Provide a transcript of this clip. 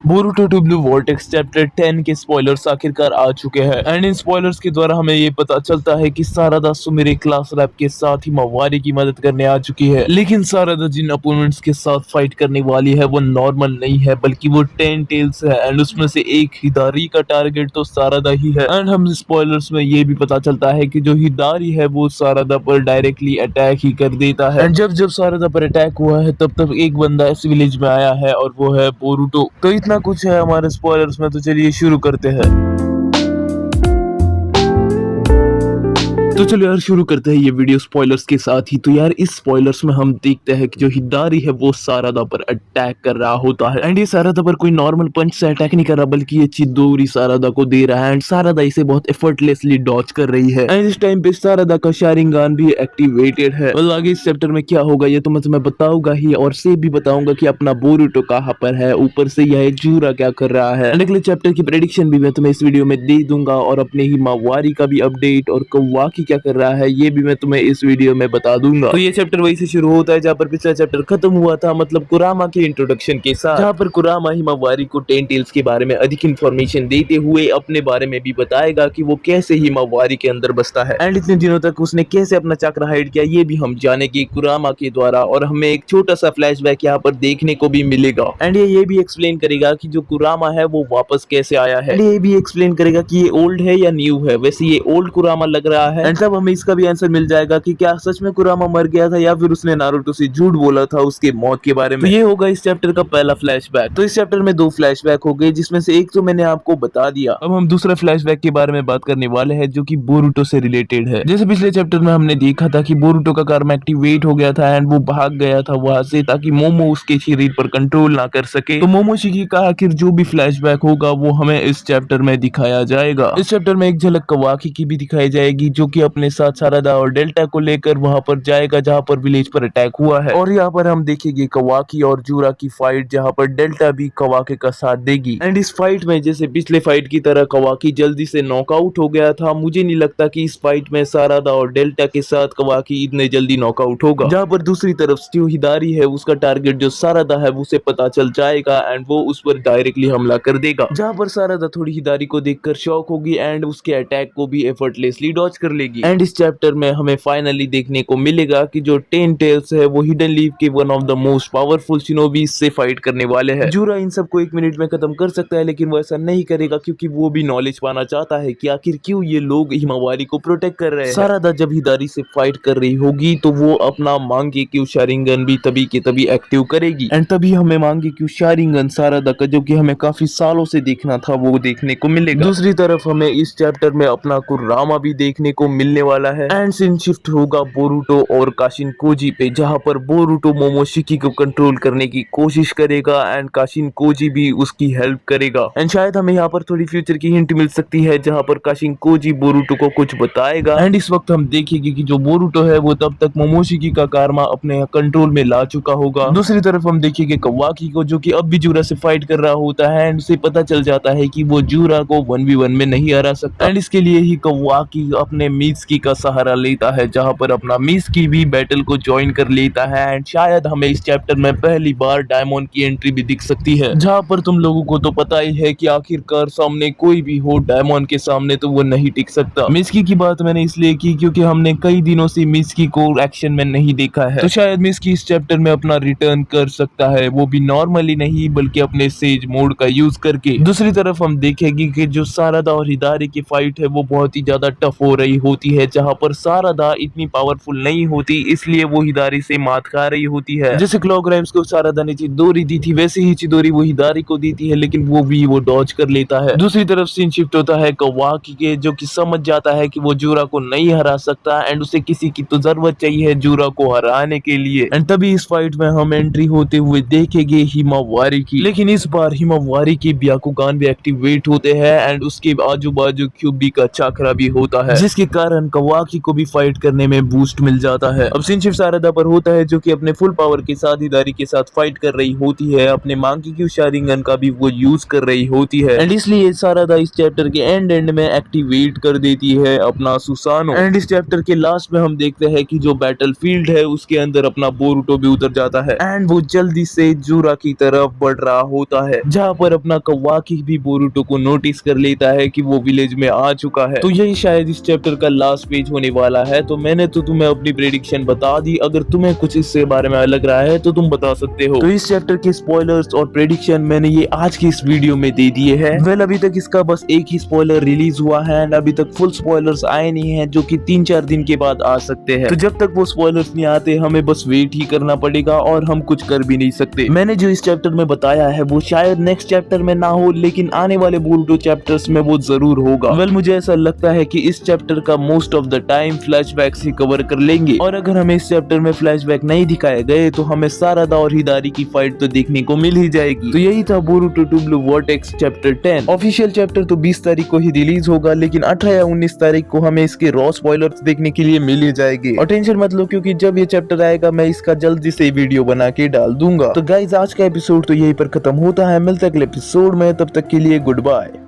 Boruto two blue vortex chapter 10 के spoilers आखिरकार आ चुके हैं एंड इन स्पॉयलर्स के द्वारा हमें ये पता चलता है कि सारादा सुमिरे क्लास रैप के साथ हिमावारी की मदद करने आ चुकी है। लेकिन सारादा जिन अपोनेंट्स के साथ फाइट करने वाली है वो नॉर्मल नहीं है बल्कि वो 10 टेल्स है एंड उसमें से एक हिदारी का टारगेट तो सारादा ही है। एंड हम स्पॉयलर्स में ये भी पता चलता है कि जो हिदारी है वो सारादा पर डायरेक्टली अटैक ही कर देता है एंड जब सारादा पर अटैक हुआ है तब एक बंदा इस विलेज में आया है और वो है बोरुटो। तो इतना कुछ है हमारे स्पॉयलर्स में, तो चलिए शुरू करते हैं। तो चलो यार शुरू करते हैं ये वीडियो स्पॉयलर्स के साथ ही। तो यार इस स्पॉयलर्स में हम देखते हैं कि जो हिदारी है वो सारादा पर अटैक कर रहा होता है एंड ये सारादा पर कोई नॉर्मल पंच से अटैक नहीं कर रहा बल्कि ये चिदोरी सारादा को दे रहा है एंड सारादा इसे बहुत एफर्टलेसली डॉज कर रही है एंड इस टाइम पे सारादा का शारिंगान भी एक्टिवेटेड है। और आगे इस चैप्टर में क्या होगा ये तो मैं तुम्हें बताऊंगा ही और से भी बताऊंगा कि अपना बोरुटो कहाँ पर है, ऊपर से यह जूरा क्या कर रहा है। अगले चैप्टर की प्रेडिक्शन भी मैं तुम्हें इस वीडियो में दे दूंगा और अपने ही मावारी का भी अपडेट और कौवाकी क्या कर रहा है ये भी मैं तुम्हें इस वीडियो में बता दूंगा। तो ये चैप्टर वही से शुरू होता है जहाँ पर पिछला चैप्टर खत्म हुआ था, मतलब कुरामा के इंट्रोडक्शन के साथ, जहाँ पर कुरामा हिमावारी को 10 टेल्स के बारे में अधिक इंफॉर्मेशन देते हुए अपने बारे में भी बताएगा कि वो कैसे हिमावारी के अंदर बसता है एंड इतने दिनों तक उसने कैसे अपना चक्र हाइड किया ये भी हम जानेंगे कुरामा के द्वारा। और हमें एक छोटा सा फ्लैशबैक यहाँ पर देखने को भी मिलेगा एंड ये भी एक्सप्लेन करेगा कि जो कुरामा है वो वापस कैसे आया है। ये भी एक्सप्लेन करेगा कि ये ओल्ड है या न्यू है। वैसे ये ओल्ड कुरामा लग रहा है एंड तब हमें इसका भी आंसर मिल जाएगा कि क्या सच में कुरामा मर गया था या फिर उसने नारुतो से झूठ बोला था उसके मौत के बारे में। तो ये होगा इस चैप्टर का पहला फ्लैशबैक। तो इस चैप्टर में 2 फ्लैशबैक हो गए जिसमें से एक तो मैंने आपको बता दिया। अब हम दूसरा फ्लैशबैक के बारे में बात करने वाले हैं जो कि बोरुटो से रिलेटेड है। जैसे पिछले चैप्टर में हमने देखा था कि बोरुटो का कर्म एक्टिवेट हो गया था एंड वो भाग गया था वहां से ताकि मोमो उसके शरीर पर कंट्रोल ना कर सके। तो मोमोशिकी का आखिर जो भी फ्लैशबैक होगा वो हमें इस चैप्टर में दिखाया जाएगा। इस चैप्टर में एक झलक कवाकी की भी दिखाई जाएगी जो कि अपने साथ सारादा और डेल्टा को लेकर वहां पर जाएगा जहां पर विलेज पर अटैक हुआ है। और यहाँ पर हम देखेंगे कवाकी और जूरा की फाइट जहां पर डेल्टा भी कवाके का साथ देगी एंड इस फाइट में जैसे पिछले फाइट की तरह कवाकी जल्दी से नॉकआउट हो गया था, मुझे नहीं लगता कि इस फाइट में सारादा और डेल्टा के साथ कवाकी इतने जल्दी नॉकआउट होगा। जहां पर दूसरी तरफ जो हिदारी है उसका टारगेट जो सारादा है उसे पता चल जाएगा एंड वो उस पर डायरेक्टली हमला कर देगा। जहां पर सारादा थोड़ी हिदारी को देखकर शॉक होगी एंड उसके अटैक को भी एफर्टलेसली डॉज कर लेगी एंड इस चैप्टर में हमें फाइनली देखने को मिलेगा कि जो 10 टेल्स है वो हिडन लीफ के one of the most powerful shinobi से फाइट करने वाले हैं। जूरा इन सबको 1 मिनट में खत्म कर सकता है लेकिन वो ऐसा नहीं करेगा क्योंकि वो भी नॉलेज पाना चाहता है कि आखिर क्यों ये लोग हिमावारी को प्रोटेक्ट कर रहे हैं। सारादा जब हिदारी से फाइट कर रही होगी तो वो अपना मांगे क्यू शारिंगन भी तभी के तभी एक्टिव करेगी एंड तभी हमें मांगे क्यू शारिंगन सारादा का जो कि हमें काफी सालों से देखना था वो देखने को मिलेगा। दूसरी तरफ हमें इस चैप्टर में अपना कुरामा भी देखने को मिलने वाला है एंड सीन शिफ्ट होगा बोरुटो और काशिनकोजी पे जहां पर बोरुटो मोमोशिकी को कंट्रोल करने की कोशिश करेगा एंड काशिनकोजी भी उसकी हेल्प करेगा एंड शायद हमें यहाँ पर थोड़ी फ्यूचर की हिंट मिल सकती है जहां पर काशिनकोजी बोरुटो को कुछ बताएगा एंड इस वक्त हम देखेंगे कि जो बोरुटो है वो तब तक मोमोशिकी का कारमा अपने कंट्रोल में ला चुका होगा। दूसरी तरफ हम देखेंगे कवाकी को जो कि अब भी जूरा से फाइट कर रहा होता है एंड उसे पता चल जाता है कि वो जूरा को 1v1 में नहीं हरा सकता एंड इसके लिए ही कवाकी अपने मित्सुकी का सहारा लेता है जहां पर अपना मित्सुकी भी बैटल को ज्वाइन कर लेता है एंड शायद हमें इस चैप्टर में पहली बार डायमंड की एंट्री भी दिख सकती है जहां पर तुम लोगों को तो पता ही है कि आखिरकार सामने कोई भी हो डायमंड के सामने तो वो नहीं टिक सकता। मित्सुकी की बात मैंने इसलिए की क्योंकि हमने कई दिनों से मित्सुकी को एक्शन में नहीं देखा है, तो शायद मित्सुकी इस चैप्टर में अपना रिटर्न कर सकता है, वो भी नॉर्मली नहीं बल्कि अपने सेज मोड का यूज करके। दूसरी तरफ हम देखेंगे कि जो सारादा और हिदारी की फाइट है वो बहुत ही ज्यादा टफ हो रही होती है जहां पर सारादा इतनी पावरफुल नहीं होती इसलिए वो हिदारी से मात खा रही होती है। जैसे क्लॉक राइम्स को सारादा ने चिदोरी दी थी वैसे ही चिदोरी वो हिदारी को दी थी है लेकिन वो डॉज कर लेता है। दूसरी तरफ सीन शिफ्ट होता है कवाकी के जो कि समझ जाता है कि वो जूरा को नहीं हरा सकता एंड उसे किसी की तो जरूरत चाहिए जूरा को हराने के लिए एंड तभी इस फाइट में हम एंट्री होते हुए देखेंगे हिमावारी की। लेकिन इस बार हिमावारी के ब्याकुगान भी एक्टिवेट होते हैं एंड उसके आजू बाजू क्यूबी का चक्रा भी होता है जिसके कारण कारण कवाकी को भी फाइट करने में बूस्ट मिल जाता है। अब सीन सिर्फ सारदा पर होता है जो कि अपने फुल पावर के साथ हिदारी के साथ फाइट कर रही होती है, अपने मांकी की शारिंगन का भी वो यूज कर रही होती है एंड इसलिए सारदा इस चैप्टर के एंड में एक्टिवेट कर देती है अपना सुसानो। एंड इस चैप्टर के लास्ट में हम देखते हैं कि जो बैटल फील्ड है उसके अंदर अपना बोरुटो भी उतर जाता है एंड वो जल्दी से जूरा की तरफ बढ़ रहा होता है, जहाँ पर अपना कवाकी भी बोरुटो को नोटिस कर लेता है कि वो विलेज में आ चुका है। तो यही शायद इस चैप्टर का लास्ट पेज होने वाला है। तो मैंने तो तुम्हें अपनी प्रेडिक्शन बता दी, अगर तुम्हें कुछ इससे बारे में लग रहा है तो तुम बता सकते हो। तो इस चैप्टर के स्पॉयलर्स और प्रेडिक्शन मैंने ये आज की इस वीडियो में दे दिए हैं। वेल अभी तक इसका बस एक ही स्पॉइलर रिलीज हुआ है एंड अभी तक फुल स्पॉयलर्स आए नहीं है, जो कि 3-4 दिन के बाद आ सकते हैं। तो जब तक वो स्पॉयलर्स नहीं आते हमें बस वेट ही करना पड़ेगा और हम कुछ कर भी नहीं सकते। मैंने जो इस चैप्टर में बताया है वो शायद नेक्स्ट चैप्टर में ना हो, लेकिन आने वाले बोरुटो चैप्टर्स में वो जरूर होगा। वेल मुझे ऐसा लगता है कि इस चैप्टर का most of the time flashback से कवर कर लेंगे और अगर हमें इस चैप्टर में फ्लैशबैक नहीं दिखाए गए तो हमें सारदा और हिदारी की फाइट तो देखने को मिल ही जाएगी। तो यही था Boruto two blue vortex chapter 10। Official chapter तो 20 तारीख को ही रिलीज होगा, लेकिन 18 या 19 तारीख को हमें इसके रॉ स्पॉयलर्स देखने के लिए मिल ही जाएंगे। और टेंशन मत लो क्योंकि जब ये चैप्टर आएगा मैं इसका जल्दी से वीडियो बना के डाल दूंगा। तो गाइज आज का एपिसोड तो यहीं पर खत्म होता है, मिलते अगले एपिसोड में, तब तक के लिए गुड बाय।